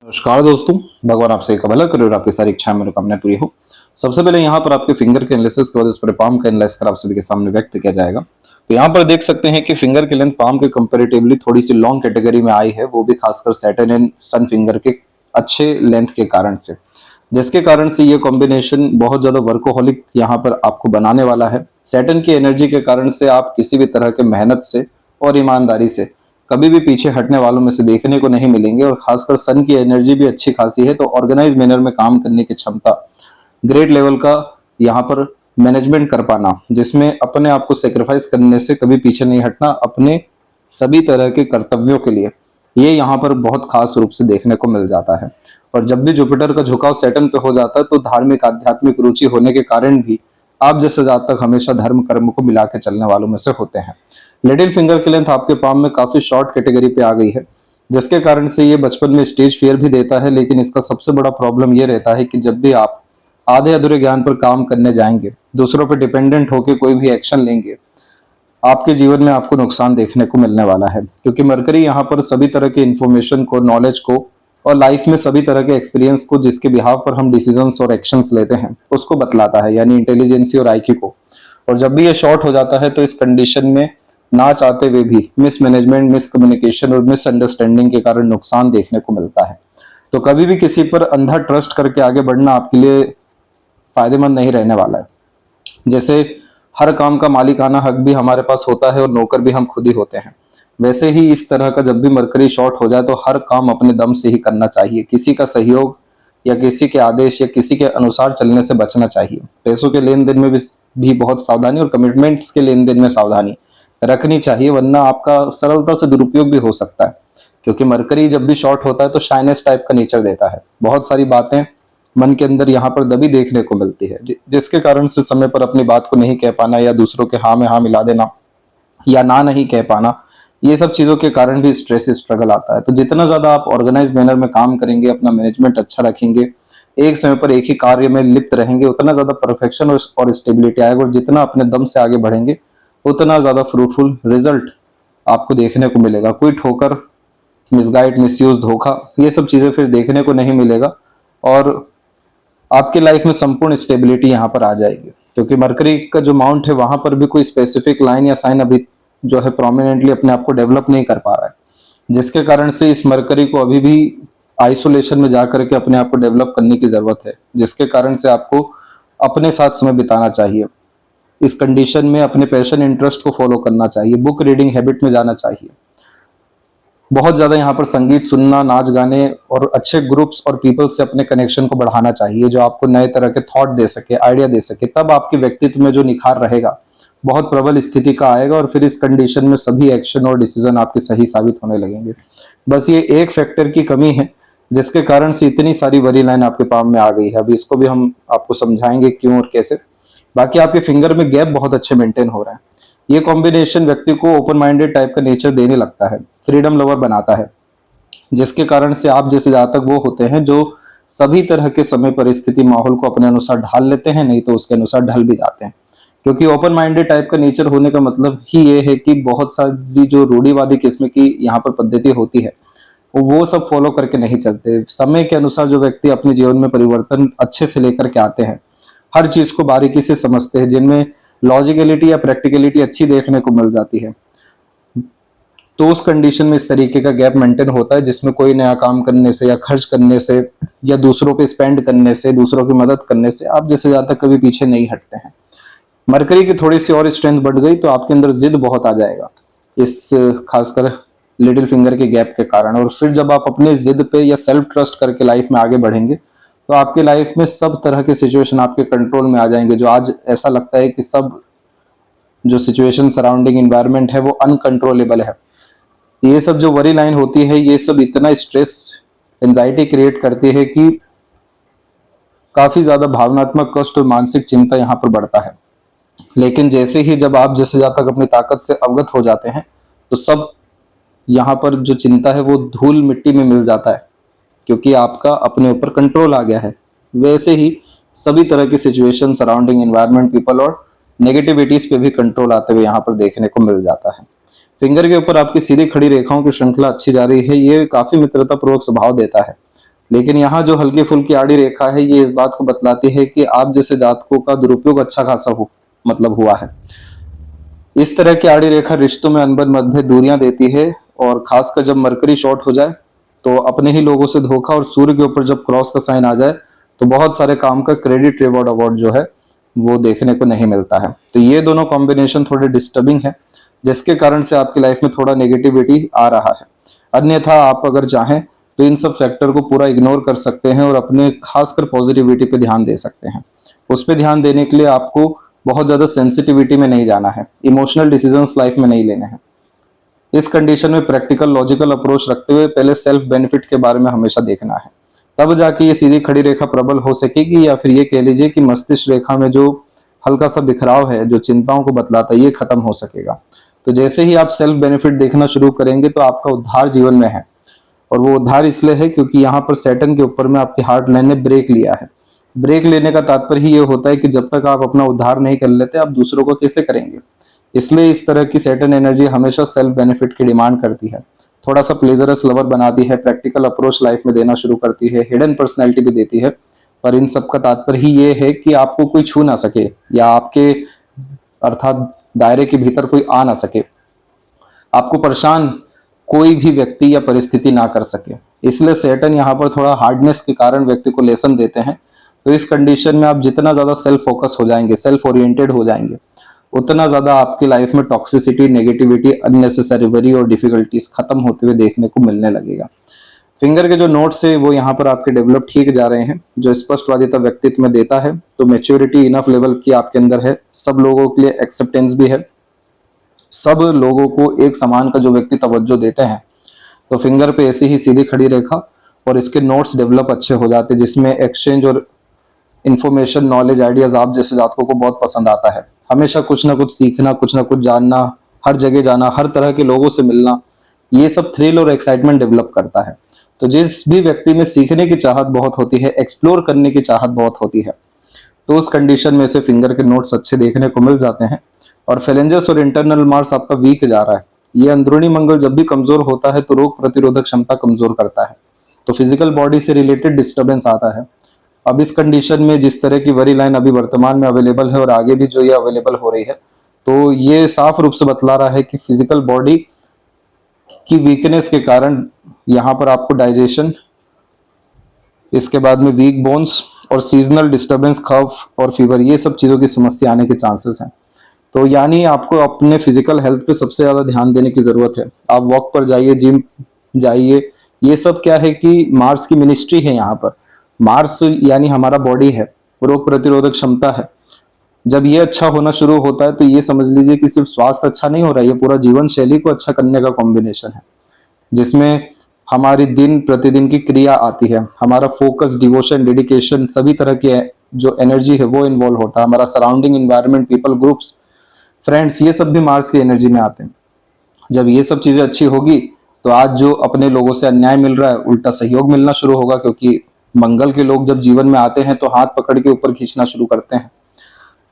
नमस्कार दोस्तों, भगवान आपसे एक भला करे और आपकी सारी इच्छाएं मनोकामनाएं पूरी हो। सबसे पहले यहाँ पर आपके फिंगर के एनालिसिस के बाद इस पर पाम का एनालाइज कर आप सभी के सामने व्यक्त किया जाएगा। तो यहाँ पर देख सकते हैं कि फिंगर की लेंथ पाम के कंपैरेटिवली थोड़ी सी लॉन्ग कैटेगरी में आई है, वो भी खासकर सैटर्न एंड सन फिंगर के अच्छे लेंथ के कारण से, जिसके कारण से ये कॉम्बिनेशन बहुत ज्यादा वर्कोहॉलिक यहाँ पर आपको बनाने वाला है। सैटर्न की एनर्जी के कारण से आप किसी भी तरह के मेहनत से और ईमानदारी से कभी भी पीछे हटने वालों में से देखने को नहीं मिलेंगे। और खासकर सन की एनर्जी भी अच्छी खासी है, तो ऑर्गेनाइज मैनर में काम करने की क्षमता, ग्रेट लेवल का यहाँ पर मैनेजमेंट कर पाना, जिसमें अपने आप को सेक्रीफाइस करने से कभी पीछे नहीं हटना अपने सभी तरह के कर्तव्यों के लिए, ये यहाँ पर बहुत खास रूप से देखने को मिल जाता है। और जब भी जुपिटर का झुकाव सैटर्न पे हो जाता है तो धार्मिक आध्यात्मिक रुचि होने के कारण भी आप जैसे जातक हमेशा धर्म कर्म को मिला के चलने वालों में से होते हैं। लिटिल फिंगर की लेंथ आपके पाम में काफी शॉर्ट कैटेगरी पे आ गई है, जिसके कारण से ये बचपन में स्टेज फियर भी देता है। लेकिन इसका सबसे बड़ा प्रॉब्लम ये रहता है कि जब भी आप आधे अधूरे ज्ञान पर काम करने जाएंगे, दूसरों पर डिपेंडेंट होकर कोई भी एक्शन लेंगे, आपके जीवन में आपको नुकसान देखने को मिलने वाला है। क्योंकि मरकरी यहाँ पर सभी तरह के इंफॉर्मेशन को, नॉलेज को और लाइफ में सभी तरह के एक्सपीरियंस को, जिसके बिहाव पर हम डिसीजंस और एक्शंस लेते हैं, उसको बतलाता है, यानी इंटेलिजेंसी और आईक्यू को। और जब भी ये शॉर्ट हो जाता है तो इस कंडीशन में ना चाहते हुए भी मिसमैनेजमेंट, मिसकम्युनिकेशन और मिसअंडरस्टैंडिंग के कारण नुकसान देखने को मिलता है। तो कभी भी किसी पर अंधा ट्रस्ट करके आगे बढ़ना आपके लिए फायदेमंद नहीं रहने वाला है। जैसे हर काम का मालिकाना हक भी हमारे पास होता है और नौकर भी हम खुद ही होते हैं, वैसे ही इस तरह का जब भी मरकरी शॉर्ट हो जाए तो हर काम अपने दम से ही करना चाहिए। किसी का सहयोग या किसी के आदेश या किसी के अनुसार चलने से बचना चाहिए। पैसों के लेन देन में भी बहुत सावधानी और कमिटमेंट्स के लेन देन में सावधानी रखनी चाहिए, वरना आपका सरलता से दुरुपयोग भी हो सकता है। क्योंकि मरकरी जब भी शॉर्ट होता है तो शाइनेस टाइप का नेचर देता है, बहुत सारी बातें मन के अंदर यहाँ पर दबी देखने को मिलती है, जिसके कारण से समय पर अपनी बात को नहीं कह पाना या दूसरों के हाँ में हाँ मिला देना या ना नहीं कह पाना, ये सब चीजों के कारण भी स्ट्रेस स्ट्रगल आता है। तो जितना ज्यादा आप ऑर्गेनाइज मैनर में काम करेंगे, अपना मैनेजमेंट अच्छा रखेंगे, एक समय पर एक ही कार्य में लिप्त रहेंगे, उतना ज्यादा परफेक्शन और स्टेबिलिटी आएगा। और जितना अपने दम से आगे बढ़ेंगे उतना ज्यादा फ्रूटफुल रिजल्ट आपको देखने को मिलेगा। कोई ठोकर, मिसगाइड, मिसयूज, धोखा, ये सब चीजें फिर देखने को नहीं मिलेगा और आपकी लाइफ में संपूर्ण स्टेबिलिटी यहाँ पर आ जाएगी। क्योंकि मरकरी का जो माउंट है वहां पर भी कोई स्पेसिफिक लाइन या साइन अभी जो है प्रोमिनेंटली अपने आप को डेवलप नहीं कर पा रहा है, जिसके कारण से इस मरकरी को अभी भी आइसोलेशन में जाकर के अपने आप को डेवलप करने की जरूरत है, जिसके कारण से आपको अपने साथ समय बिताना चाहिए। इस कंडीशन में अपने पैशन इंटरेस्ट को फॉलो करना चाहिए, बुक रीडिंग हैबिट में जाना चाहिए, बहुत ज्यादा यहाँ पर संगीत सुनना, नाच गाने और अच्छे ग्रुप्स और पीपल से अपने कनेक्शन को बढ़ाना चाहिए, जो आपको नए तरह के थॉट दे सके, आइडिया दे सके। तब आपके व्यक्तित्व में जो निखार रहेगा बहुत प्रबल स्थिति का आएगा और फिर इस कंडीशन में सभी एक्शन और डिसीजन आपके सही साबित होने लगेंगे। बस ये एक फैक्टर की कमी है जिसके कारण से इतनी सारी वरी लाइन आपके पाम में आ गई है। अभी इसको भी हम आपको समझाएंगे क्यों और कैसे। बाकी आपके फिंगर में गैप बहुत अच्छे मेंटेन हो रहे हैं। ये कॉम्बिनेशन व्यक्ति को ओपन माइंडेड टाइप का नेचर देने लगता है, फ्रीडम लवर बनाता है, जिसके कारण से आप जैसे जातक वो होते हैं जो सभी तरह के समय, परिस्थिति, माहौल को अपने अनुसार ढाल लेते हैं, नहीं तो उसके अनुसार ढल भी जाते हैं। क्योंकि ओपन माइंडेड टाइप का नेचर होने का मतलब ही ये है कि बहुत सारी जो रूढ़िवादी किस्म की यहाँ पर पद्धति होती है वो सब फॉलो करके नहीं चलते। समय के अनुसार जो व्यक्ति अपने जीवन में परिवर्तन अच्छे से लेकर के आते हैं, हर चीज को बारीकी से समझते हैं, जिनमें लॉजिकलिटी या प्रैक्टिकलिटी अच्छी देखने को मिल जाती है, तो उस कंडीशन में इस तरीके का गैप मेंटेन होता है, जिसमें कोई नया काम करने से या खर्च करने से या दूसरों पे स्पेंड करने से, दूसरों की मदद करने से आप जैसे ज्यादा कभी पीछे नहीं हटते हैं। मरकरी की थोड़ी सी और स्ट्रेंथ बढ़ गई तो आपके अंदर जिद बहुत आ जाएगा इस खासकर लिटिल फिंगर के गैप के कारण। और फिर जब आप अपने जिद पे या सेल्फ ट्रस्ट करके लाइफ में आगे बढ़ेंगे तो आपके लाइफ में सब तरह के सिचुएशन आपके कंट्रोल में आ जाएंगे। जो आज ऐसा लगता है कि सब जो सिचुएशन, सराउंडिंग एनवायरनमेंट है वो अनकंट्रोलेबल है, ये सब जो वरी लाइन होती है ये सब इतना स्ट्रेस, एंजाइटी क्रिएट करती है कि काफी ज्यादा भावनात्मक कष्ट और मानसिक चिंता यहाँ पर बढ़ता है। लेकिन जैसे ही जब आप जैसे जातक अपनी ताकत से अवगत हो जाते हैं तो सब यहाँ पर जो चिंता है वो धूल मिट्टी में मिल जाता है, क्योंकि आपका अपने ऊपर कंट्रोल आ गया है। वैसे ही सभी तरह की सिचुएशन, सराउंडिंग एनवायरनमेंट, पीपल और नेगेटिविटीज पे भी कंट्रोल आते हुए यहाँ पर देखने को मिल जाता है। फिंगर के ऊपर आपकी सीधी खड़ी रेखाओं की श्रृंखला अच्छी जा रही है, ये काफी मित्रता पूर्वक स्वभाव देता है। लेकिन यहाँ जो हल्की फुल्की आड़ी रेखा है ये इस बात को बतलाती है कि आप जैसे जातकों का दुरुपयोग अच्छा खासा हुआ है। इस तरह की आड़ी रेखा रिश्तों में अनबन मतभेद दूरियां देती है, और खासकर जब मरकरी शॉर्ट हो जाए तो अपने ही लोगों से धोखा, और सूर्य के ऊपर जब क्रॉस का साइन आ जाए तो बहुत सारे काम का क्रेडिट रिवॉर्ड अवार्ड जो है वो देखने को नहीं मिलता है। तो ये दोनों कॉम्बिनेशन थोड़े डिस्टर्बिंग है, जिसके कारण से आपकी लाइफ में थोड़ा नेगेटिविटी आ रहा है। अन्यथा आप अगर चाहें तो इन सब फैक्टर को पूरा इग्नोर कर सकते हैं और अपने खासकर पॉजिटिविटी पे ध्यान दे सकते हैं। उस पे ध्यान देने के लिए आपको बहुत ज्यादा सेंसिटिविटी में नहीं जाना है, इमोशनल डिसीजंस लाइफ में नहीं लेने हैं। इस कंडीशन में प्रैक्टिकल लॉजिकल अप्रोच रखते हुए पहले सेल्फ बेनिफिट के बारे में हमेशा देखना है, तब जाके ये सीधी खड़ी रेखा प्रबल हो सकेगी, या फिर ये कह लीजिए कि मस्तिष्क रेखा में जो हल्का सा बिखराव है जो चिंताओं को बतलाता है ये खत्म हो सकेगा। तो जैसे ही आप सेल्फ बेनिफिट देखना शुरू करेंगे तो आपका उद्धार जीवन में है, और वो उद्धार इसलिए है क्योंकि यहाँ पर सैटर्न के ऊपर में आपके हार्ट लाइन ने ब्रेक लिया है। ब्रेक लेने का तात्पर्य ही ये होता है कि जब तक आप अपना उद्धार नहीं कर लेते आप दूसरों को कैसे करेंगे। इसलिए इस तरह की सैटर्न एनर्जी हमेशा सेल्फ बेनिफिट की डिमांड करती है, थोड़ा सा प्लेजरस लवर बनाती है, प्रैक्टिकल अप्रोच लाइफ में देना शुरू करती है, हिडन पर्सनैलिटी भी देती है। पर इन सब का तात्पर्य ही ये है कि आपको कोई छू ना सके, या आपके अर्थात दायरे के भीतर कोई आ ना सके, आपको परेशान कोई भी व्यक्ति या परिस्थिति ना कर सके। इसलिए सैटर्न यहाँ पर थोड़ा हार्डनेस के कारण व्यक्ति को लेसन देते हैं। तो इस कंडीशन में आप जितना ज्यादा सेल्फ फोकस हो जाएंगे, सेल्फ ओरिएंटेड हो जाएंगे, उतना ज्यादा आपकी लाइफ में टॉक्सिसिटी, नेगेटिविटी, अननेसेसरी वरी और डिफिकल्टीज खत्म होते हुए देखने को मिलने लगेगा। फिंगर के जो नोट्स है वो यहाँ पर आपके डेवलप ठीक जा रहे हैं, जो स्पष्टवादिता व्यक्तित्व में देता है। तो मेच्योरिटी इनफ लेवल की आपके अंदर है, सब लोगों के लिए एक्सेप्टेंस भी है, सब लोगों को एक समान का जो व्यक्ति तवज्जो देते हैं। तो फिंगर पे ऐसी ही सीधी खड़ी रेखा और इसके नोट्स डेवलप अच्छे हो जाते हैं, जिसमें एक्सचेंज और इन्फॉर्मेशन, नॉलेज, आइडियाज आप जैसे जातकों को बहुत पसंद आता है। हमेशा कुछ ना कुछ सीखना, कुछ ना कुछ जानना, हर जगह जाना, हर तरह के लोगों से मिलना, ये सब थ्रिल और एक्साइटमेंट डेवलप करता है। तो जिस भी व्यक्ति में सीखने की चाहत बहुत होती है, एक्सप्लोर करने की चाहत बहुत होती है, तो उस कंडीशन में से फिंगर के नोट्स अच्छे देखने को मिल जाते हैं। और फेलेंजर्स और इंटरनल मार्स आपका वीक जा रहा है। ये अंदरूनी मंगल जब भी कमजोर होता है तो रोग प्रतिरोधक क्षमता कमजोर करता है, तो फिजिकल बॉडी से रिलेटेड डिस्टर्बेंस आता है। अब इस कंडीशन में जिस तरह की वरी लाइन अभी वर्तमान में अवेलेबल है और आगे भी जो ये अवेलेबल हो रही है, तो ये साफ रूप से बतला रहा है कि फिजिकल बॉडी की वीकनेस के कारण यहाँ पर आपको डाइजेशन, इसके बाद में वीक बोन्स और सीजनल डिस्टर्बेंस, कफ और फीवर, ये सब चीजों की समस्या आने के चांसेस हैं। तो यानी आपको अपने फिजिकल हेल्थ पे सबसे ज्यादा ध्यान देने की जरूरत है। आप वॉक पर जाइए, जिम जाइए, ये सब क्या है कि मार्स की मिनिस्ट्री है यहाँ पर। मार्स यानी हमारा बॉडी है, रोग प्रतिरोधक क्षमता है। जब ये अच्छा होना शुरू होता है तो ये समझ लीजिए कि सिर्फ स्वास्थ्य अच्छा नहीं हो रहा है, ये पूरा जीवन शैली को अच्छा करने का कॉम्बिनेशन है, जिसमें हमारी दिन प्रतिदिन की क्रिया आती है, हमारा फोकस, डिवोशन, डेडिकेशन, सभी तरह की जो एनर्जी है वो इन्वॉल्व होता है। हमारा surrounding environment, people groups, friends, ये सब भी मार्स की एनर्जी में आते हैं। जब ये सब चीजें अच्छी होगी तो आज जो अपने लोगों से अन्याय मिल रहा है उल्टा सहयोग मिलना शुरू होगा, क्योंकि मंगल के लोग जब जीवन में आते हैं तो हाथ पकड़ के ऊपर खींचना शुरू करते हैं।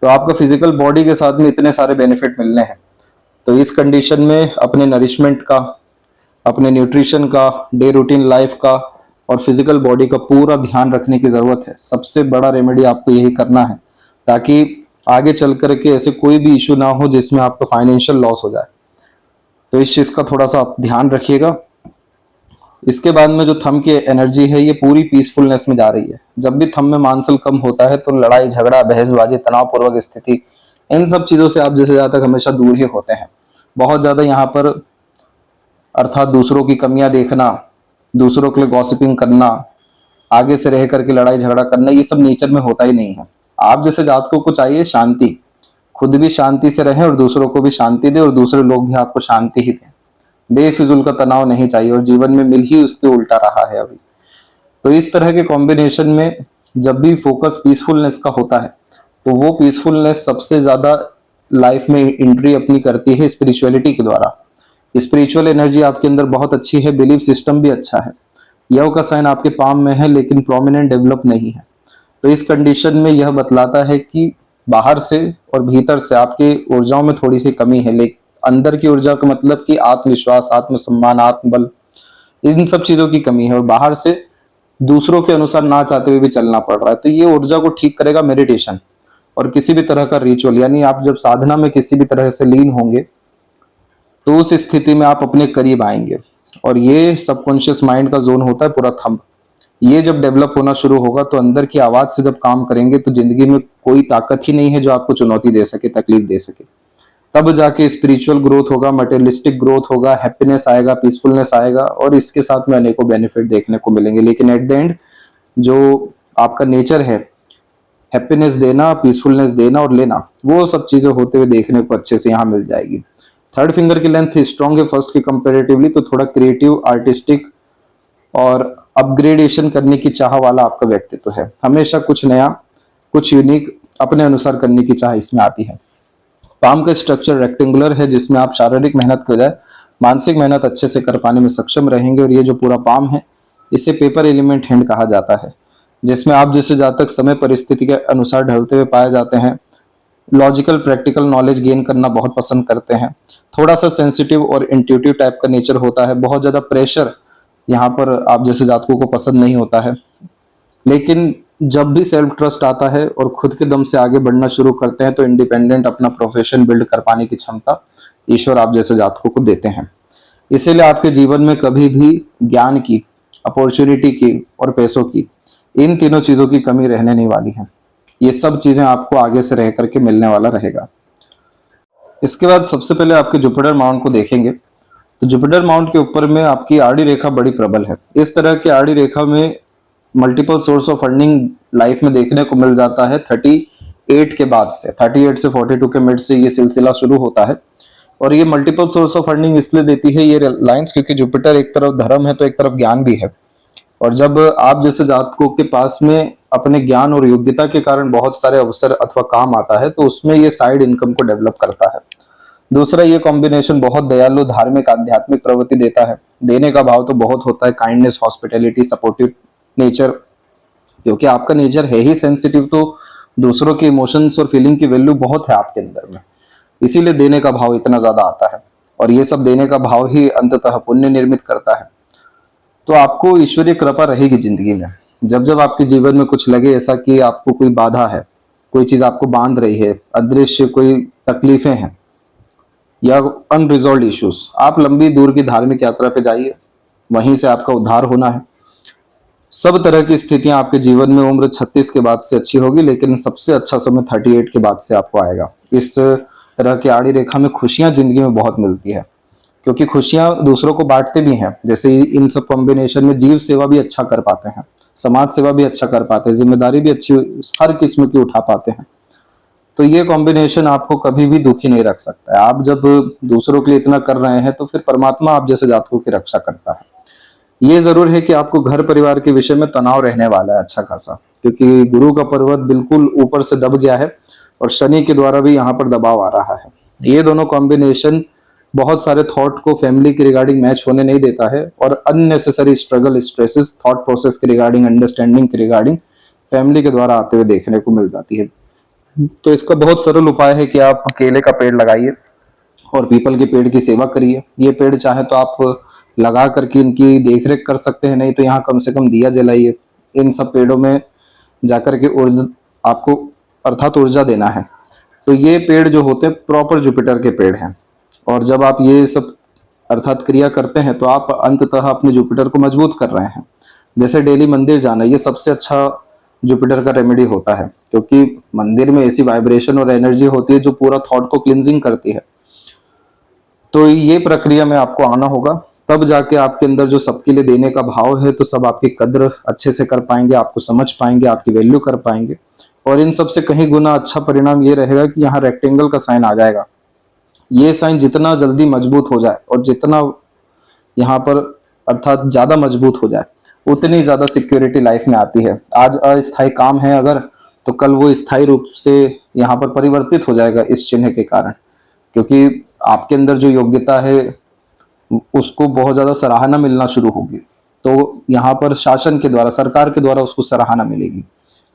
तो आपका फिजिकल बॉडी के साथ में इतने सारे बेनिफिट मिलने हैं। तो इस कंडीशन में अपने नरिशमेंट का, अपने न्यूट्रिशन का, डे रूटीन लाइफ का और फिजिकल बॉडी का पूरा ध्यान रखने की जरूरत है। सबसे बड़ा रेमेडी आपको यही करना है, ताकि आगे चल करके ऐसे कोई भी इशू ना हो जिसमें आपका फाइनेंशियल लॉस हो जाए। तो इस चीज का थोड़ा सा आप ध्यान रखिएगा। इसके बाद में जो थंब की एनर्जी है ये पूरी पीसफुलनेस में जा रही है। जब भी थंब में मानसल कम होता है तो लड़ाई झगड़ा, बहसबाजी, तनावपूर्वक स्थिति, इन सब चीजों से आप जैसे जातक हमेशा दूर ही होते हैं। बहुत ज्यादा यहाँ पर अर्थात दूसरों की कमियां देखना, दूसरों के लिए गॉसिपिंग करना, आगे से रह करके लड़ाई झगड़ा करना, ये सब नेचर में होता ही नहीं है। आप जैसे जातकों को चाहिए शांति, खुद भी शांति से रहें और दूसरों को भी शांति दे और दूसरे लोग भी आपको शांति ही दें। बेफिजुल का तनाव नहीं चाहिए, और जीवन में मिल ही उसके उल्टा रहा है अभी। तो इस तरह के कॉम्बिनेशन में जब भी फोकस पीसफुलनेस का होता है तो वो पीसफुलनेस सबसे ज्यादा लाइफ में एंट्री अपनी करती है स्पिरिचुअलिटी के द्वारा। स्पिरिचुअल एनर्जी आपके अंदर बहुत अच्छी है, बिलीफ सिस्टम भी अच्छा है। यह का साइन आपके पाम में है लेकिन प्रोमिनेंट डेवलप नहीं है। तो इस कंडीशन में यह बतलाता है कि बाहर से और भीतर से आपकी ऊर्जाओं में थोड़ी सी कमी है, लेकिन अंदर की ऊर्जा का मतलब कि आत्मविश्वास, आत्मसम्मान, आत्मबल, इन सब चीजों की कमी है। और बाहर से दूसरों के अनुसार ना चाहते हुए भी चलना पड़ रहा है, तो ये ऊर्जा को ठीक करेगा मेडिटेशन और किसी भी तरह का रिचुअल। यानी आप जब साधना में किसी भी तरह से लीन होंगे तो उस स्थिति में आप अपने करीब आएंगे। और ये सबकॉन्शियस माइंड का जोन होता है पूरा थंब, ये जब डेवलप होना शुरू होगा तो अंदर की आवाज से जब काम करेंगे तो जिंदगी में कोई ताकत ही नहीं है जो आपको चुनौती दे सके, तकलीफ दे सके। तब जाके स्पिरिचुअल ग्रोथ होगा, मटेरियलिस्टिक ग्रोथ होगा, हैप्पीनेस आएगा, पीसफुलनेस आएगा और इसके साथ में अनेकों बेनिफिट देखने को मिलेंगे। लेकिन एट द एंड जो आपका नेचर है हैप्पीनेस देना, पीसफुलनेस देना और लेना, वो सब चीजें होते हुए देखने को अच्छे से यहाँ मिल जाएगी। थर्ड फिंगर की लेंथ स्ट्रॉन्ग है फर्स्ट की कंपेरेटिवली, तो थोड़ा क्रिएटिव, आर्टिस्टिक और अपग्रेडेशन करने की चाह वाला आपका व्यक्तित्व है। हमेशा कुछ नया, कुछ यूनिक अपने अनुसार करने की चाह इसमें आती है। पाम का स्ट्रक्चर रेक्टेंगुलर है जिसमें आप शारीरिक मेहनत के बजाय मानसिक मेहनत अच्छे से कर पाने में सक्षम रहेंगे। और ये जो पूरा पाम है इसे पेपर एलिमेंट हैंड कहा जाता है, जिसमें आप जैसे जातक समय परिस्थिति के अनुसार ढलते हुए पाए जाते हैं। लॉजिकल प्रैक्टिकल नॉलेज गेन करना बहुत पसंद करते हैं। थोड़ा सा सेंसिटिव और इंट्यूटिव टाइप का नेचर होता है। बहुत ज़्यादा प्रेशर यहाँ पर आप जैसे जातकों को पसंद नहीं होता है। लेकिन जब भी सेल्फ ट्रस्ट आता है और खुद के दम से आगे बढ़ना शुरू करते हैं तो इंडिपेंडेंट अपना प्रोफेशन बिल्ड कर पाने की क्षमता ईश्वर आप जैसे जातकों को देते हैं। इसीलिए आपके जीवन में कभी भी ज्ञान की, अपॉर्चुनिटी की और पैसों की, इन तीनों चीजों की कमी रहने नहीं वाली है। ये सब चीजें आपको आगे से रह करके मिलने वाला रहेगा। इसके बाद सबसे पहले आपके जुपिटर माउंट को देखेंगे तो जुपिटर माउंट के ऊपर में आपकी आड़ी रेखा बड़ी प्रबल है। इस तरह की आड़ी रेखा में multiple source of funding life में देखने को मिल जाता है 38 के बाद से। 38 से 42 के मिड से ये सिलसिला शुरू होता है। और ये मल्टीपल सोर्स ऑफ फंडिंग इसलिए देती है ये लाइंस क्योंकि जुपिटर एक तरफ धर्म है तो एक तरफ ज्ञान भी है। और जब आप जैसे जातकों के पास में अपने ज्ञान और योग्यता के कारण बहुत सारे अवसर अथवा काम आता है तो उसमें ये साइड इनकम को डेवलप करता है। दूसरा, ये कॉम्बिनेशन बहुत दयालु, धार्मिक, आध्यात्मिक प्रवृत्ति देता है। देने का भाव तो बहुत होता है, काइंडनेस, हॉस्पिटैलिटी, सपोर्टिव नेचर। क्योंकि आपका नेचर है ही सेंसिटिव तो दूसरों के इमोशंस और फीलिंग की वैल्यू बहुत है आपके अंदर में, इसीलिए देने का भाव इतना ज्यादा आता है। और ये सब देने का भाव ही अंततः पुण्य निर्मित करता है। तो आपको ईश्वरीय कृपा रहेगी जिंदगी में। जब जब आपके जीवन में कुछ लगे ऐसा कि आपको कोई बाधा है, कोई चीज आपको बांध रही है, अदृश्य कोई तकलीफें हैं या अनरिजॉल्व इश्यूज, आप लंबी दूर की धार्मिक यात्रा पे जाइए, वहीं से आपका उद्धार होना है। सब तरह की स्थितियां आपके जीवन में उम्र 36 के बाद से अच्छी होगी, लेकिन सबसे अच्छा समय 38 के बाद से आपको आएगा। इस तरह की आड़ी रेखा में खुशियां जिंदगी में बहुत मिलती है, क्योंकि खुशियां दूसरों को बांटते भी हैं। जैसे इन सब कॉम्बिनेशन में जीव सेवा भी अच्छा कर पाते हैं, समाज सेवा भी अच्छा कर पाते हैं, जिम्मेदारी भी अच्छी हर किस्म की उठा पाते हैं। तो ये कॉम्बिनेशन आपको कभी भी दुखी नहीं रख सकता है। आप जब दूसरों के लिए इतना कर रहे हैं तो फिर परमात्मा आप जैसे जातकों की रक्षा करता है। ये जरूर है कि आपको घर परिवार के विषय में तनाव रहने वाला है अच्छा खासा, क्योंकि गुरु का पर्वत बिल्कुल ऊपर से दब गया है और शनि के द्वारा भी यहाँ पर दबाव आ रहा है। ये दोनों कॉम्बिनेशन बहुत सारे थॉट को फैमिली के रिगार्डिंग मैच होने नहीं देता है और unnecessary struggle, stresses thought process के रिगार्डिंग, अंडरस्टैंडिंग के रिगार्डिंग फैमिली के द्वारा आते हुए देखने को मिल जाती है। तो इसका बहुत सरल उपाय है कि आप केले का पेड़ लगाइए और पीपल के पेड़ की सेवा करिए। ये पेड़ चाहे तो आप लगा करके इनकी देखरेख कर सकते हैं, नहीं तो यहाँ कम से कम दिया जलाइए। इन सब पेड़ों में जाकर के ऊर्जा आपको अर्थात ऊर्जा देना है। तो ये पेड़ जो होते हैं प्रॉपर जुपिटर के पेड़ हैं। और जब आप ये सब अर्थात क्रिया करते हैं तो आप अंततः अपने जुपिटर को मजबूत कर रहे हैं। जैसे डेली मंदिर जाना, ये सबसे अच्छा जुपिटर का रेमेडी होता है, क्योंकि मंदिर में ऐसी वाइब्रेशन और एनर्जी होती है जो पूरा थॉट को क्लिनजिंग करती है। तो ये प्रक्रिया में आपको आना होगा, तब जाके आपके अंदर जो सबके लिए देने का भाव है तो सब आपकी कद्र अच्छे से कर पाएंगे, आपको समझ पाएंगे, आपकी वैल्यू कर पाएंगे। और इन सबसे कहीं गुना अच्छा परिणाम ये रहेगा कि यहाँ रेक्टेंगल का साइन आ जाएगा। ये साइन जितना जल्दी मजबूत हो जाए और जितना यहाँ पर अर्थात ज्यादा मजबूत हो जाए उतनी ज्यादा सिक्योरिटी लाइफ में आती है। आज अस्थायी काम है अगर, तो कल वो स्थायी रूप से यहाँ पर परिवर्तित हो जाएगा इस चिन्ह के कारण, क्योंकि आपके अंदर जो योग्यता है उसको बहुत ज्यादा सराहना मिलना शुरू होगी। तो यहाँ पर शासन के द्वारा, सरकार के द्वारा उसको सराहना मिलेगी।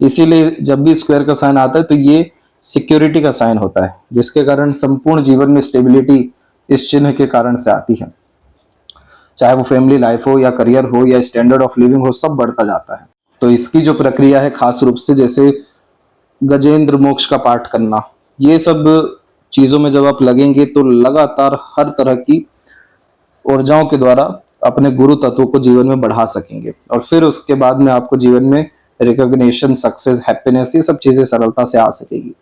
इसीलिए जब भी स्क्वायर का साइन आता है तो ये सिक्योरिटी का साइन होता है, जिसके कारण संपूर्ण जीवन में स्टेबिलिटी इस चिन्ह के कारण से आती है। चाहे वो फैमिली लाइफ हो या करियर हो या स्टैंडर्ड ऑफ लिविंग हो, सब बढ़ता जाता है। तो इसकी जो प्रक्रिया है खास रूप से, जैसे गजेंद्र मोक्ष का पाठ करना, ये सब चीजों में जब आप लगेंगे तो लगातार हर तरह की ऊर्जाओं के द्वारा अपने गुरु तत्व को जीवन में बढ़ा सकेंगे, और फिर उसके बाद में आपको जीवन में रिकॉग्निशन, सक्सेस, हैप्पीनेस, ये सब चीजें सरलता से आ सकेगी।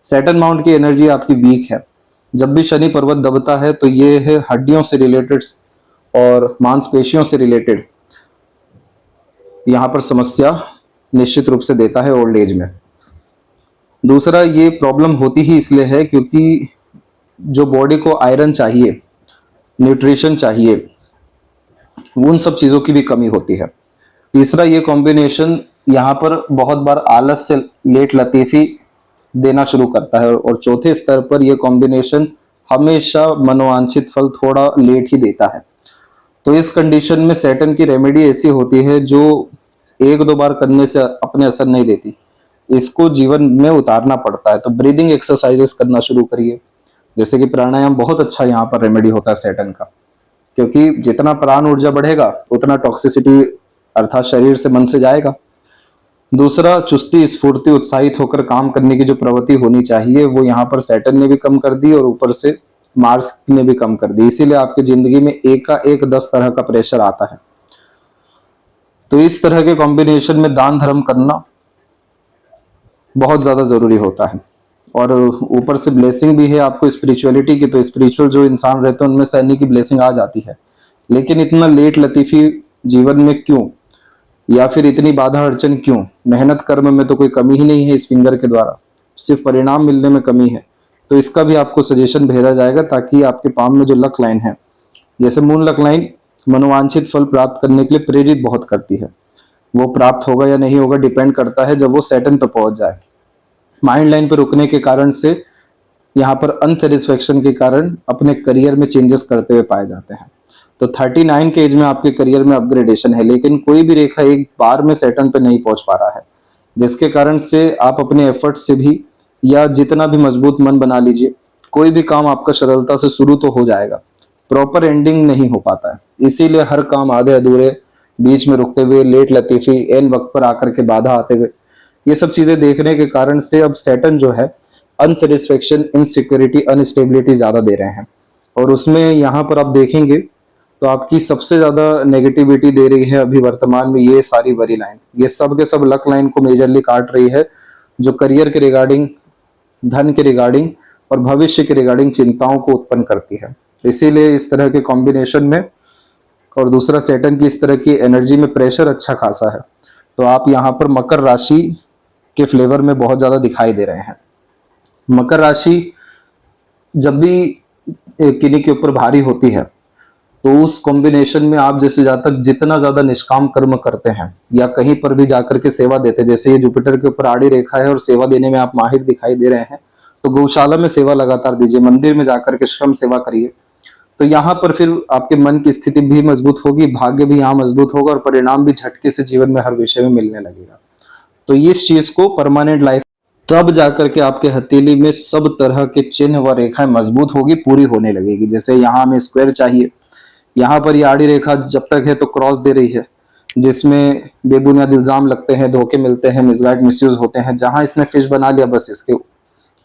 सैटर्न माउंट की एनर्जी आपकी वीक है। जब भी शनि पर्वत दबता है तो ये है हड्डियों से रिलेटेड और मांसपेशियों से रिलेटेड यहाँ पर समस्या निश्चित रूप से देता है ओल्ड एज में। दूसरा, ये प्रॉब्लम होती ही इसलिए है क्योंकि जो बॉडी को आयरन चाहिए, न्यूट्रिशन चाहिए, उन सब चीजों की भी कमी होती है। तीसरा, ये कॉम्बिनेशन यहाँ पर बहुत बार आलस से लेट लतीफी देना शुरू करता है, और चौथे स्तर पर यह कॉम्बिनेशन हमेशा मनोवांछित फल थोड़ा लेट ही देता है। तो इस कंडीशन में सैटर्न की रेमेडी ऐसी होती है जो एक दो बार करने से अपने असर नहीं देती, इसको जीवन में उतारना पड़ता है। तो ब्रीदिंग एक्सरसाइजेस करना शुरू करिए, जैसे कि प्राणायाम बहुत अच्छा यहाँ पर रेमेडी होता है सैटर्न का, क्योंकि जितना प्राण ऊर्जा बढ़ेगा उतना टॉक्सिसिटी अर्थात शरीर से मन से जाएगा। दूसरा, चुस्ती, स्फूर्ति, उत्साहित होकर काम करने की जो प्रवृत्ति होनी चाहिए वो यहाँ पर सैटर्न ने भी कम कर दी और ऊपर से मार्स ने भी कम कर दी, इसीलिए आपकी जिंदगी में एक का एक 10 तरह का प्रेशर आता है। तो इस तरह के कॉम्बिनेशन में दान धर्म करना बहुत ज्यादा जरूरी होता है, और ऊपर से ब्लेसिंग भी है आपको स्पिरिचुअलिटी की। तो स्पिरिचुअल जो इंसान रहते हैं उनमें शनि की ब्लेसिंग आ जाती है, लेकिन इतना लेट लतीफी जीवन में क्यों, या फिर इतनी बाधा अड़चन क्यों? मेहनत कर्म में तो कोई कमी ही नहीं है इस फिंगर के द्वारा, सिर्फ परिणाम मिलने में कमी है। तो इसका भी आपको सजेशन भेजा जाएगा ताकि आपके पाम में जो लक लाइन है, जैसे मून लक लाइन मनोवांछित फल प्राप्त करने के लिए प्रेरित बहुत करती है, वो प्राप्त होगा या नहीं होगा डिपेंड करता है जब वो सैटर्न पर पहुंच जाए। माइंड लाइन पर रुकने के कारण से यहाँ पर अनसेटिस्फेक्शन के कारण अपने करियर में चेंजेस करते हुए पाए जाते हैं। तो 39 के एज में आपके करियर में अपग्रेडेशन है, लेकिन कोई भी रेखा एक बार में सैटर्न पे नहीं पहुंच पा रहा है, जिसके कारण से आप अपने एफर्ट से भी या जितना भी मजबूत मन बना लीजिए, कोई भी काम आपका सरलता से शुरू तो हो जाएगा, प्रॉपर एंडिंग नहीं हो पाता है। इसीलिए हर काम आधे अधूरे, बीच में रुकते हुए, लेट लतीफी, एन वक्त पर आकर के बाधा आते हुए, ये सब चीजें देखने के कारण से अब सैटर्न जो है अनसेटिस्फेक्शन, इनसिक्योरिटी, अनस्टेबिलिटी ज्यादा दे रहे हैं। और उसमें यहाँ पर आप देखेंगे तो आपकी सबसे ज्यादा नेगेटिविटी दे रही है अभी वर्तमान में ये सारी वरी लाइन, ये सब के सब लक लाइन को मेजरली काट रही है, जो करियर के रिगार्डिंग, धन के रिगार्डिंग और भविष्य के रिगार्डिंग चिंताओं को उत्पन्न करती है। इसीलिए इस तरह के कॉम्बिनेशन में, और दूसरा सैटर्न की इस तरह की एनर्जी में प्रेशर अच्छा खासा है, तो आप यहाँ पर मकर राशि के फ्लेवर में बहुत ज्यादा दिखाई दे रहे हैं। मकर राशि जब भी किन्हीं के ऊपर भारी होती है तो उस कॉम्बिनेशन में आप जैसे जातक जितना ज्यादा निष्काम कर्म करते हैं या कहीं पर भी जाकर के सेवा देते हैं, जैसे ये जुपिटर के ऊपर आड़ी रेखा है और सेवा देने में आप माहिर दिखाई दे रहे हैं, तो गौशाला में सेवा लगातार दीजिए, मंदिर में जाकर के श्रम सेवा करिए, तो यहाँ पर फिर आपके मन की स्थिति भी मजबूत होगी, भाग्य भी यहाँ मजबूत होगा और परिणाम भी झटके से जीवन में हर विषय में मिलने लगेगा। तो इस चीज को परमानेंट लाइफ तब जाकर के आपके हथेली में सब तरह के चिन्ह व रेखाएं मजबूत होगी, पूरी होने लगेगी। जैसे यहाँ हमें स्क्वायर चाहिए, यहाँ पर ये आड़ी रेखा जब तक है तो क्रॉस दे रही है, जिसमें बेबुनियाद इल्जाम लगते हैं, धोखे मिलते हैं, मिसगाइड मिसयूज होते हैं। जहां इसने फिश बना लिया बस इसके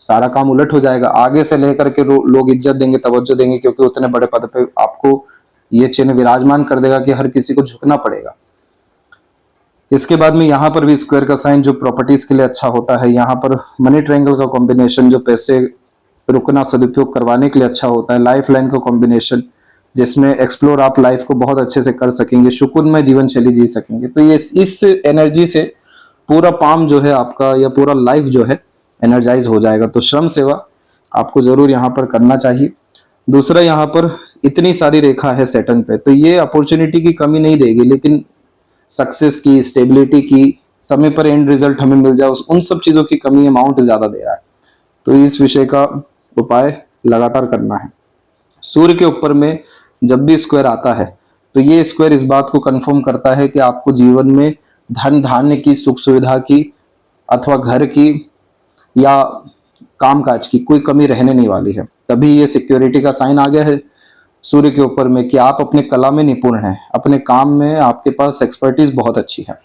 सारा काम उलट हो जाएगा, आगे से लेकर के लोग इज्जत देंगे, तवज्जो देंगे, क्योंकि उतने बड़े पद पे आपको ये चिन्ह विराजमान कर देगा कि हर किसी को झुकना पड़ेगा। इसके बाद में यहाँ पर भी स्क्वायर का साइन जो प्रॉपर्टीज के लिए अच्छा होता है, यहाँ पर मनी ट्रायंगल का कॉम्बिनेशन जो पैसे रुकना सदुपयोग करवाने के लिए अच्छा होता है, लाइफ लाइन का कॉम्बिनेशन जिसमें एक्सप्लोर आप लाइफ को बहुत अच्छे से कर सकेंगे, सुकून में जीवन शैली जी सकेंगे। तो ये इस एनर्जी से पूरा पाम जो है आपका या पूरा लाइफ जो है एनर्जाइज हो जाएगा। तो श्रम सेवा आपको जरूर यहाँ पर करना चाहिए। दूसरा, यहाँ पर इतनी सारी रेखा है सैटर्न पे, तो ये अपॉर्चुनिटी की कमी नहीं देगी, लेकिन सक्सेस की, स्टेबिलिटी की, समय पर एंड रिजल्ट हमें मिल जाए, उन सब चीजों की कमी अमाउंट ज्यादा दे रहा है। तो इस विषय का उपाय लगातार करना है। सूर्य के ऊपर में जब भी स्क्वायर आता है तो ये स्क्वायर इस बात को कंफर्म करता है कि आपको जीवन में धन धान्य की, सुख सुविधा की अथवा घर की या कामकाज की कोई कमी रहने नहीं वाली है। तभी ये सिक्योरिटी का साइन आ गया है। सूर्य के ऊपर में कि आप अपने कला में निपुण हैं, अपने काम में आपके पास एक्सपर्टीज बहुत अच्छी है।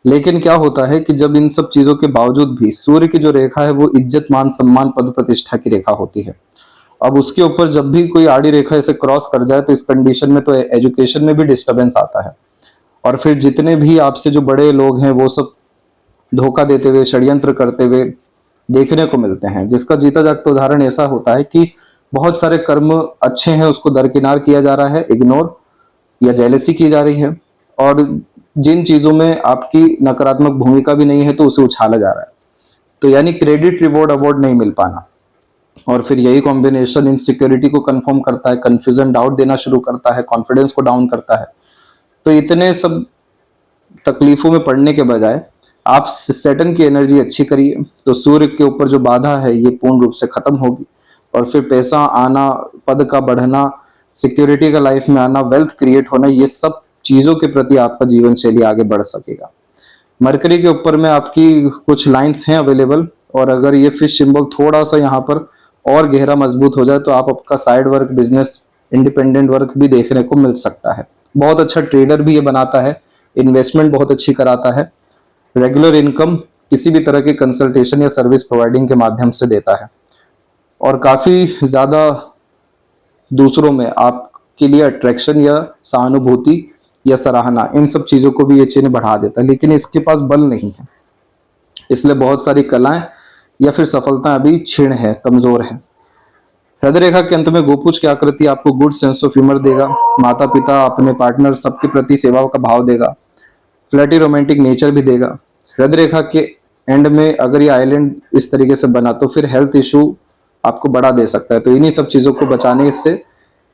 लेकिन क्या होता है कि जब इन सब चीजों के बावजूद भी सूर्य की जो रेखा है वो इज्जत मान सम्मान पद प्रतिष्ठा की रेखा होती है। अब उसके ऊपर जब भी कोई आड़ी रेखा इसे क्रॉस कर जाए तो इस कंडीशन में तो एजुकेशन में भी डिस्टरबेंस आता है, और फिर जितने भी आपसे जो बड़े लोग हैं वो सब धोखा देते हुए, षड्यंत्र करते हुए देखने को मिलते हैं। जिसका जीता जागता उदाहरण ऐसा होता है कि बहुत सारे कर्म अच्छे हैं उसको दरकिनार किया जा रहा है, इग्नोर या जेलेसी की जा रही है, और जिन चीजों में आपकी नकारात्मक भूमिका भी नहीं है तो उसे उछाला जा रहा है। तो यानी क्रेडिट रिवॉर्ड अवार्ड नहीं मिल पाना, और फिर यही कॉम्बिनेशन इनसिक्योरिटी को कंफर्म करता है, कंफ्यूजन डाउट देना शुरू करता है, कॉन्फिडेंस को डाउन करता है। तो इतने सब तकलीफों में पड़ने के बजाय आप सैटर्न की एनर्जी अच्छी करिए तो सूर्य के ऊपर जो बाधा है ये पूर्ण रूप से खत्म होगी, और फिर पैसा आना, पद का बढ़ना, सिक्योरिटी का लाइफ में आना, वेल्थ क्रिएट होना, ये सब चीजों के प्रति आपका जीवन शैली आगे बढ़ सकेगा। मरकरी के ऊपर में आपकी कुछ लाइंस हैं अवेलेबल, और अगर ये फिश सिंबल थोड़ा सा यहाँ पर और गहरा मजबूत हो जाए तो आप आपका side work, business, independent work भी देखने को मिल सकता है। बहुत अच्छा ट्रेडर भी ये बनाता है, इन्वेस्टमेंट बहुत अच्छी कराता है, रेगुलर इनकम किसी भी तरह के कंसल्टेशन या सर्विस प्रोवाइडिंग के माध्यम से देता है, और काफी ज्यादा दूसरों में आपके लिए अट्रैक्शन या सहानुभूति या सराहना, इन सब चीजों को भी ये चिन्ह बढ़ा देता है। लेकिन इसके पास बल नहीं है, इसलिए बहुत सारी कलाएं या फिर सफलता अभी क्षीण है, कमजोर है। हृदय रेखा के अंत में गोपुज की आकृति आपको गुड सेंस ऑफ ह्यूमर देगा, माता पिता, अपने पार्टनर, सबके प्रति सेवा का भाव देगा, फ्लर्टी रोमांटिक नेचर भी देगा। हृदय रेखा के एंड में अगर ये आइलैंड इस तरीके से बना तो फिर हेल्थ इशू आपको बढ़ा दे सकता है। तो इन्हीं सब चीजों को बचाने से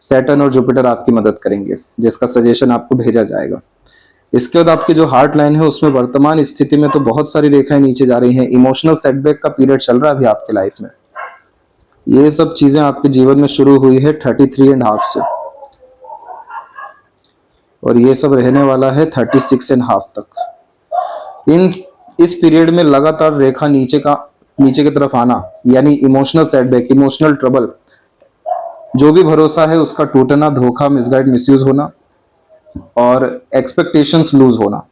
सैटर्न और जुपिटर आपकी मदद करेंगे, जिसका सजेशन आपको भेजा जाएगा। इसके बाद आपकी जो हार्ट लाइन है उसमें वर्तमान स्थिति में तो बहुत सारी रेखाएं नीचे जा रही हैं। इमोशनल सेटबैक का पीरियड चल रहा है अभी आपके लाइफ में। ये सब चीजें आपके जीवन में शुरू हुई है 33.5 से, और ये सब रहने वाला है 36.5 तक। इस पीरियड में लगातार रेखा नीचे की तरफ आना, यानी इमोशनल सेटबैक, इमोशनल ट्रबल, जो भी भरोसा है उसका टूटना, धोखा, मिसगाइड, मिसयूज होना, और एक्सपेक्टेशंस लूज होना।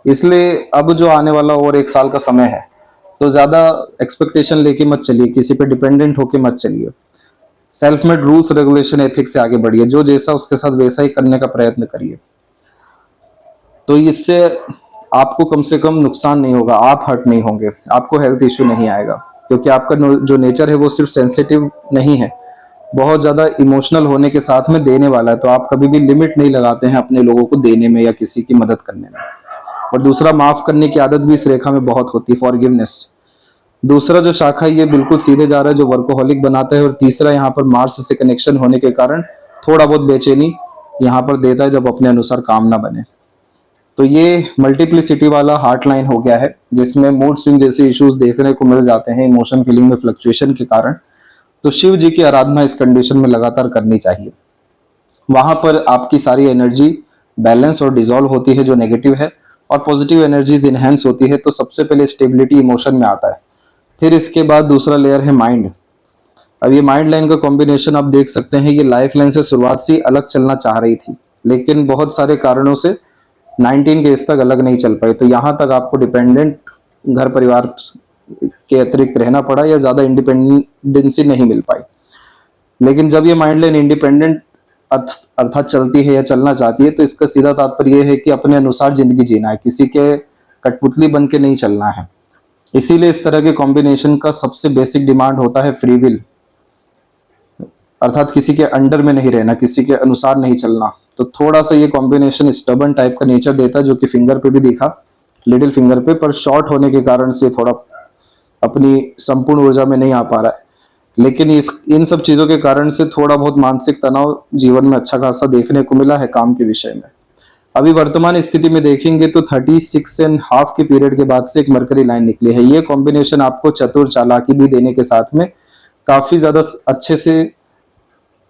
इसलिए अब जो आने वाला और 1 साल का समय है तो ज्यादा एक्सपेक्टेशन लेके मत चलिए, किसी पे डिपेंडेंट होके मत चलिए। Self made rules, regulation, ethics से आगे बढ़िए, जो जैसा उसके साथ वैसा ही करने का प्रयत्न करिए। तो इससे आपको कम से कम नुकसान नहीं होगा, आप हर्ट नहीं होंगे, आपको हेल्थ इश्यू नहीं आएगा, क्योंकि आपका जो नेचर है वो सिर्फ सेंसिटिव नहीं है, बहुत ज्यादा इमोशनल होने के साथ में देने वाला है। तो आप कभी भी लिमिट नहीं लगाते हैं अपने लोगों को देने में या किसी की मदद करने में। और दूसरा, माफ करने की आदत भी इस रेखा में बहुत होती है, फॉरगिवनेस। दूसरा जो शाखा ये बिल्कुल सीधे जा रहा है, जो वर्कोहॉलिक बनाता है। और तीसरा यहाँ पर मार्स से कनेक्शन होने के कारण थोड़ा बहुत बेचैनी यहाँ पर देता है जब अपने अनुसार काम ना बने। तो ये मल्टीप्लिसिटी वाला हार्ट लाइन हो गया है, जिसमें मूड स्विंग जैसे इश्यूज देखने को मिल जाते हैं इमोशन फीलिंग में फ्लक्चुएशन के कारण। तो शिव जी की आराधना इस कंडीशन में लगातार करनी चाहिए। वहां पर आपकी सारी एनर्जी बैलेंस और डिसॉल्व होती है जो नेगेटिव है, और पॉजिटिव एनर्जीज इनहेंस होती है। तो सबसे पहले स्टेबिलिटी इमोशन में आता है, फिर इसके बाद दूसरा लेयर है माइंड। अब ये माइंड लाइन का कॉम्बिनेशन आप देख सकते हैं, ये लाइफ लाइन से शुरुआत से अलग चलना चाह रही थी, लेकिन बहुत सारे कारणों से 19 के इस तक अलग नहीं चल पाई। तो यहाँ तक आपको डिपेंडेंट घर परिवार के अतिरिक्त रहना पड़ा, या ज्यादा इंडिपेंडेंसी नहीं मिल पाई। लेकिन जब ये माइंड लाइन इंडिपेंडेंट अर्थात चलती है या चलना चाहती है, तो इसका सीधा तात्पर्य यह है कि अपने अनुसार जिंदगी जीना है, किसी के कठपुतली बन के नहीं चलना है। इसीलिए इस तरह के कॉम्बिनेशन का सबसे बेसिक डिमांड होता है फ्री विल, अर्थात किसी के अंडर में नहीं रहना, किसी के अनुसार नहीं चलना। तो थोड़ा सा ये कॉम्बिनेशन स्टबर्न टाइप का नेचर देता है, जो कि फिंगर पे भी दिखा, लिटिल फिंगर पे, पर शॉर्ट होने के कारण से थोड़ा अपनी संपूर्ण ऊर्जा में नहीं आ पा रहा है। लेकिन इन सब चीजों के कारण से थोड़ा बहुत मानसिक तनाव जीवन में अच्छा खासा देखने को मिला है काम के विषय में। अभी वर्तमान स्थिति में देखेंगे तो 36.5 के पीरियड के बाद से एक मरकरी लाइन निकली है। ये कॉम्बिनेशन आपको चतुर चालाकी भी देने के साथ में काफी ज्यादा अच्छे से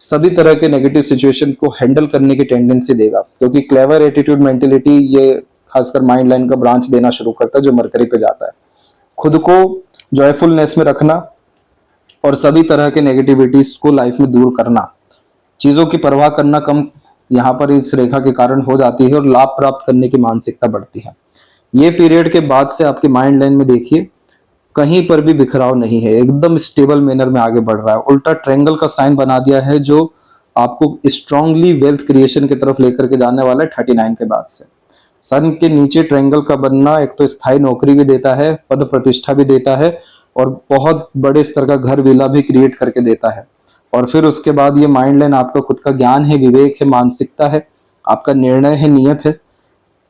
सभी तरह के नेगेटिव सिचुएशन को हैंडल करने की टेंडेंसी देगा, क्योंकि क्लेवर एटीट्यूड मेंटेलिटी ये खासकर माइंड लाइन का ब्रांच देना शुरू करता है जो मरकरी पे जाता है। खुद को जॉयफुलनेस में रखना और सभी तरह के नेगेटिविटीज को लाइफ में दूर करना, चीजों की परवाह करना कम यहाँ पर इस रेखा के कारण हो जाती है और लाभ प्राप्त करने की मानसिकता बढ़ती है। ये पीरियड के बाद से आपके माइंड लाइन में देखिए कहीं पर भी बिखराव नहीं है, एकदम स्टेबल मैनर में आगे बढ़ रहा है। उल्टा ट्रायंगल का साइन बना दिया है जो आपको स्ट्रांगली वेल्थ क्रिएशन की तरफ लेकर के जाने वाला है 39 के बाद से। सन के नीचे ट्रायंगल का बनना एक तो स्थायी नौकरी भी देता है, पद प्रतिष्ठा भी देता है और बहुत बड़े स्तर का घर विला भी क्रिएट करके देता है। और फिर उसके बाद ये माइंड लाइन आपका खुद का ज्ञान है, विवेक है, मानसिकता है, आपका निर्णय है, नियत है।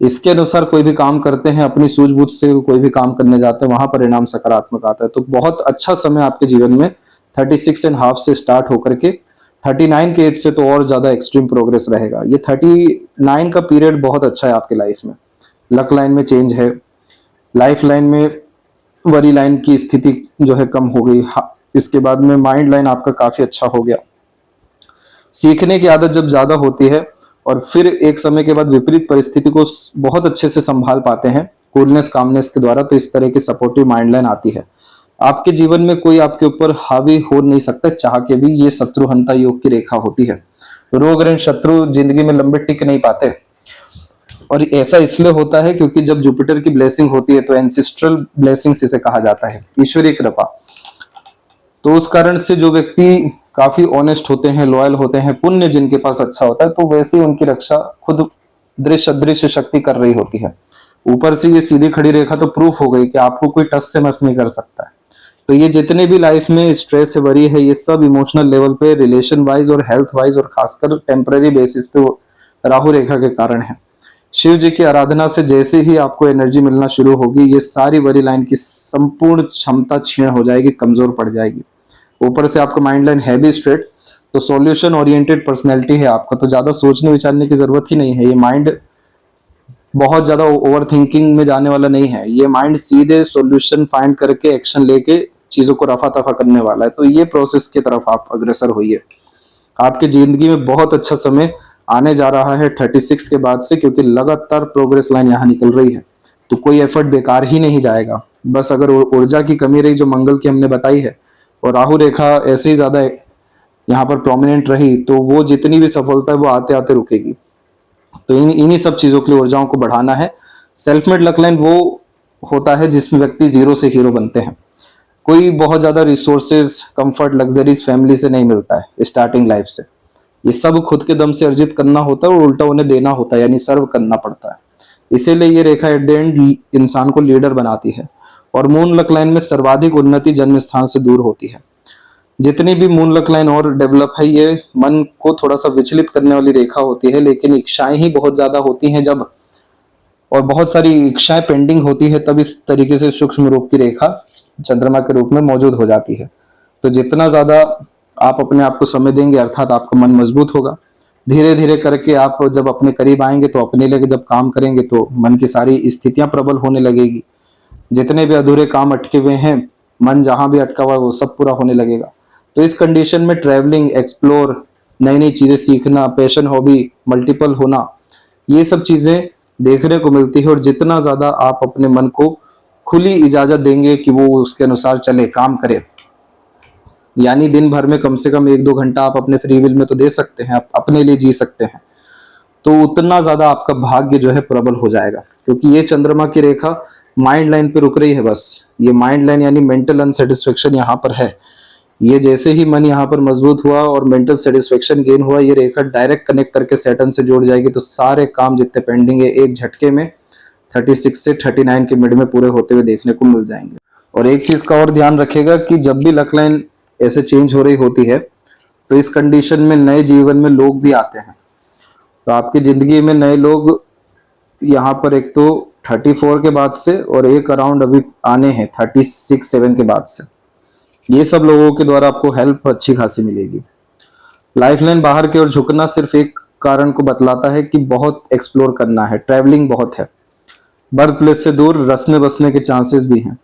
इसके अनुसार कोई भी काम करते हैं, अपनी सूझबूझ से कोई भी काम करने जाते हैं, वहां परिणाम सकारात्मक आता है। तो बहुत अच्छा समय आपके जीवन में 36.5 से स्टार्ट होकर के 39 के एज से तो और ज्यादा एक्सट्रीम प्रोग्रेस रहेगा। ये 39 का पीरियड बहुत अच्छा है आपके लाइफ में। लक लाइन में चेंज है, लाइफ लाइन में वरी लाइन की स्थिति जो है कम हो गई। इसके बाद में माइंड लाइन आपका काफी अच्छा हो गया। सीखने की आदत जब ज्यादा होती है और फिर एक समय के बाद विपरीत परिस्थिति को बहुत अच्छे से संभाल पाते हैं कूलनेस कामनेस के द्वारा, तो इस तरह की सपोर्टिव माइंड लाइन आती है। आपके जीवन में कोई आपके ऊपर हावी हो नहीं सकता चाह के भी। ये शत्रुहंता योग की रेखा होती है। रोग ऋण शत्रु जिंदगी में लंबे टिक नहीं पाते और ऐसा इसलिए होता है क्योंकि जब जुपिटर की ब्लेसिंग होती है तो एंसेस्ट्रल ब्लेसिंग्स इसे कहा जाता है, ईश्वरीय कृपा। तो उस कारण से जो व्यक्ति काफी ऑनेस्ट होते हैं, लॉयल होते हैं, पुण्य जिनके पास अच्छा होता है, तो वैसे उनकी रक्षा खुद दृश्य अदृश्य शक्ति कर रही होती है। ऊपर से ये सीधी खड़ी रेखा तो प्रूफ हो गई कि आपको कोई टस से मस नहीं कर सकता है। तो ये जितने भी लाइफ में स्ट्रेस है, वरी है, ये सब इमोशनल लेवल पे, रिलेशन वाइज और हेल्थ वाइज और खासकर टेम्पररी बेसिस पे राहु रेखा के कारण है। शिव जी की आराधना से जैसे ही आपको एनर्जी मिलना शुरू होगी, ये सारी वरी लाइन की संपूर्ण क्षमता क्षीण हो जाएगी, कमजोर पड़ जाएगी। ऊपर से आपका माइंड लाइन है भी स्ट्रेट, तो सॉल्यूशन ओरिएंटेड पर्सनैलिटी है आपका, तो ज्यादा सोचने विचारने की जरूरत ही नहीं है। ये माइंड बहुत ज्यादा ओवर थिंकिंग में जाने वाला नहीं है। ये माइंड सीधे सॉल्यूशन फाइंड करके एक्शन लेके चीजों को रफा दफा करने वाला है। तो ये प्रोसेस की तरफ आप अग्रसर होइए। आपकी जिंदगी में बहुत अच्छा समय आने जा रहा है 36 के बाद से, क्योंकि लगातार प्रोग्रेस लाइन यहाँ निकल रही है। तो कोई एफर्ट बेकार ही नहीं जाएगा। बस अगर ऊर्जा की कमी रही जो मंगल की हमने बताई है और राहु रेखा ऐसे ही ज्यादा यहाँ पर प्रोमिनेंट रही, तो वो जितनी भी सफलता है वो आते आते रुकेगी। तो इन्हीं सब चीजों के लिए ऊर्जाओं को बढ़ाना है। सेल्फ मेड लक लाइन वो होता है जिसमें व्यक्ति जीरो से हीरो बनते हैं। कोई बहुत ज्यादा रिसोर्सेज, कंफर्ट, लग्जरीज फैमिली से नहीं मिलता है स्टार्टिंग लाइफ से। ये सब खुद के दम से अर्जित करना होता है और उल्टा उन्हें देना होता है, यानी सर्व करना पड़ता है। इसीलिए ये रेखा एट द एंड इंसान को लीडर बनाती है। और मून लक लाइन में सर्वाधिक उन्नति जन्म स्थान से दूर होती है। जितनी भी मून लक लाइन और डेवलप है, ये मन को थोड़ा सा विचलित करने वाली रेखा होती है, लेकिन इच्छाएं ही बहुत ज्यादा होती हैं जब, और बहुत सारी इच्छाएं पेंडिंग होती है तब इस तरीके से सूक्ष्म रूप की रेखा चंद्रमा के रूप में मौजूद हो जाती है। तो जितना ज्यादा आप अपने आप को समय देंगे, अर्थात आपका मन मजबूत होगा। धीरे धीरे करके आप जब अपने करीब आएंगे तो अपने लिए जब काम करेंगे तो मन की सारी स्थितियां प्रबल होने लगेगी। जितने भी अधूरे काम अटके हुए हैं, मन जहां भी अटका हुआ है वो सब पूरा होने लगेगा। तो इस कंडीशन में ट्रैवलिंग, एक्सप्लोर, नई नई चीजें सीखना, पैशन, हॉबी मल्टीपल होना, ये सब चीजें देखने को मिलती है। और जितना ज्यादा आप अपने मन को खुली इजाजत देंगे कि वो उसके अनुसार चले, काम करे, यानी दिन भर में कम से कम 1-2 घंटा आप अपने फ्री विल में तो दे सकते हैं, आप अपने लिए जी सकते हैं, तो उतना ज्यादा आपका भाग्य जो है प्रबल हो जाएगा। क्योंकि ये चंद्रमा की रेखा माइंड लाइन पे रुक रही है। बस ये माइंड लाइन यानी मेंटल अनसेटिस्फेक्शन यहाँ पर है। ये जैसे ही मन यहाँ पर मजबूत हुआ और मेंटल सेटिस्फेक्शन गेन हुआ, ये रेखा डायरेक्ट कनेक्ट करके सैटर्न से जोड़ जाएगी। तो सारे काम जितने पेंडिंग है एक झटके में 36 से 39 के मिड में पूरे होते हुए देखने को मिल जाएंगे। और एक चीज का और ध्यान रखेगा कि जब भी लक लाइन ऐसे चेंज हो रही होती है तो इस कंडीशन में नए जीवन में लोग भी आते हैं। तो आपकी जिंदगी में नए लोग यहाँ पर एक तो 34 के बाद से और एक अराउंड अभी आने हैं 36-7 के बाद से। ये सब लोगों के द्वारा आपको हेल्प अच्छी खासी मिलेगी। लाइफ लाइन बाहर की ओर झुकना सिर्फ एक कारण को बतलाता है कि बहुत एक्सप्लोर करना है, ट्रैवलिंग बहुत है। बर्थ प्लेस से दूर रसने बसने के चांसेस भी हैं।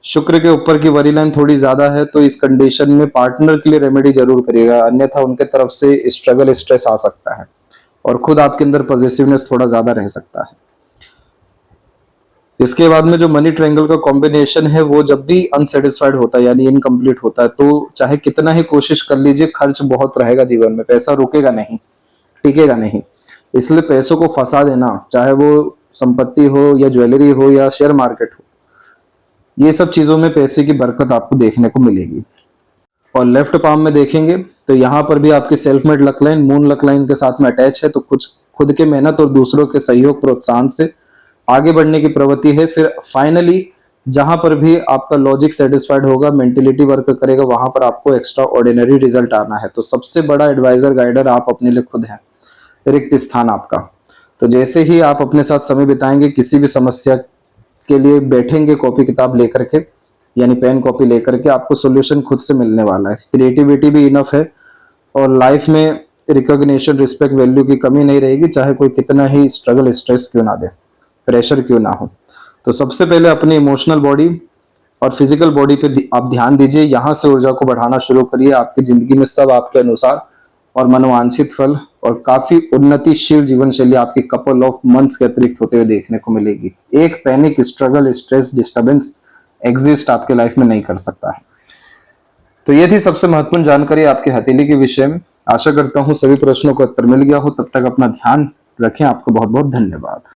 शुक्र के ऊपर की वरी लाइन थोड़ी ज्यादा है, तो इस कंडीशन में पार्टनर के लिए रेमेडी जरूर करिएगा, अन्यथा उनके तरफ से स्ट्रगल, स्ट्रेस आ सकता है और खुद आपके अंदर पॉजिटिवनेस थोड़ा ज्यादा रह सकता है। इसके बाद में जो मनी ट्रायंगल का कॉम्बिनेशन है वो जब भी अनसेटिस्फाइड होता है यानी इनकम्प्लीट होता है, तो चाहे कितना ही कोशिश कर लीजिए, खर्च बहुत रहेगा जीवन में, पैसा रुकेगा नहीं, टिकेगा नहीं। इसलिए पैसों को फंसा देना, चाहे वो संपत्ति हो या ज्वेलरी हो या शेयर मार्केट हो, ये सब चीजों में पैसे की बरकत आपको देखने को मिलेगी। और लेफ्ट पाम में देखेंगे तो यहाँ पर भी आपकी self made luck line moon luck line के साथ में अटैच है, तो कुछ खुद के मेहनत और दूसरों के सहयोग प्रोत्साहन से आगे बढ़ने की प्रवृत्ति है। फिर फाइनली जहां पर भी आपका लॉजिक सेटिस्फाइड होगा, मेंटेलिटी वर्क करेगा, वहां पर आपको एक्स्ट्रा ऑर्डिनरी रिजल्ट आना है। तो सबसे बड़ा एडवाइजर गाइडर आप अपने लिए खुद हैं, रिक्त स्थान आपका। तो जैसे ही आप अपने साथ समय बिताएंगे, किसी भी समस्या के लिए बैठेंगे कॉपी किताब लेकर के, यानी पेन कॉपी लेकर के, आपको सोल्यूशन खुद से मिलने वाला है। क्रिएटिविटी भी इनफ है और लाइफ में रिकॉग्निशन, रिस्पेक्ट, वैल्यू की कमी नहीं रहेगी, चाहे कोई कितना ही स्ट्रगल, स्ट्रेस क्यों ना दे, प्रेशर क्यों ना हो। तो सबसे पहले अपनी इमोशनल बॉडी और फिजिकल बॉडी पे आप ध्यान दीजिए, यहाँ से ऊर्जा को बढ़ाना शुरू करिए। आपकी जिंदगी में सब आपके अनुसार और मनोवांछित फल और काफी उन्नतिशील जीवन शैली आपकी कपल ऑफ मंथ्स के अतिरिक्त होते हुए देखने को मिलेगी। एक panic, struggle, stress, disturbance exist आपके लाइफ में नहीं कर सकता है। तो ये थी सबसे महत्वपूर्ण जानकारी आपके हथेली के विषय में। आशा करता हूँ सभी प्रश्नों का उत्तर मिल गया हो। तब तक अपना ध्यान रखें। आपको बहुत बहुत धन्यवाद।